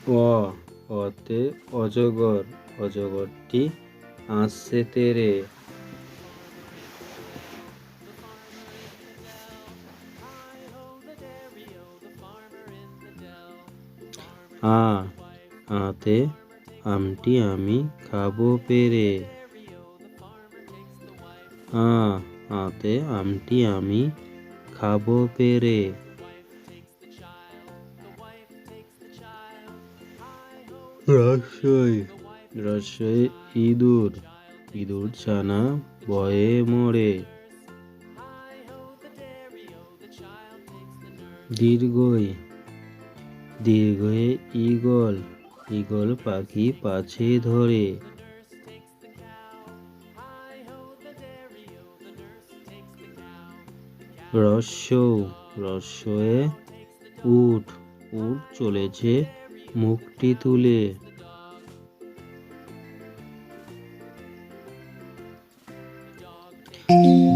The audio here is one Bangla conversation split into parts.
অ অতে অজগর, অজগরটি আসছে তেরে। আ আতে আমটি আমি খাবো পেরে। আ আতে আমটি আমি খাবো পেরে। রসই রসই ইঁদুর, ইঁদুর ছানা ভয়ে মরে। দীর্ঘই দীর্ঘয়ে ঈগল, ঈগল পাখি পাছে ধরে। রস্যৌ রস্যয়ে উট, উট চলেছে মুখটি তুলে।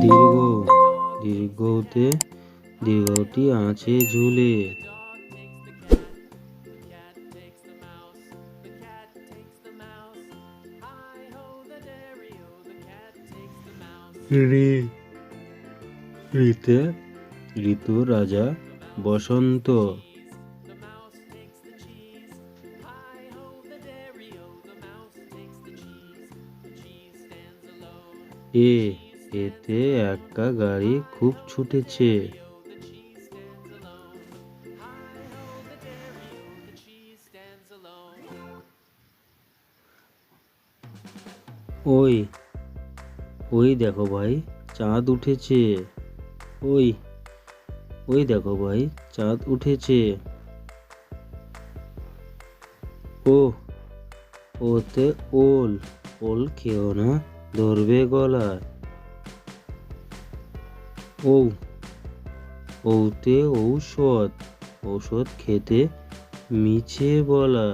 দীর্ঘ দীর্ঘতে দীর্ঘটি আছে ঝুলে। ঋ ঋতে ঋতু রাজা বসন্ত। এতে একটা গাড়ি খুব ছুটেছে। ওই ওই দেখো ভাই চাঁদ উঠেছে। ওই ওই দেখো ভাই চাঁদ উঠেছে। ও ওতে ওল, ওল খেও না ধরবে গলায়। ঔ ওতে ঔষধ, ঔষধ খেতে মিছে বলা।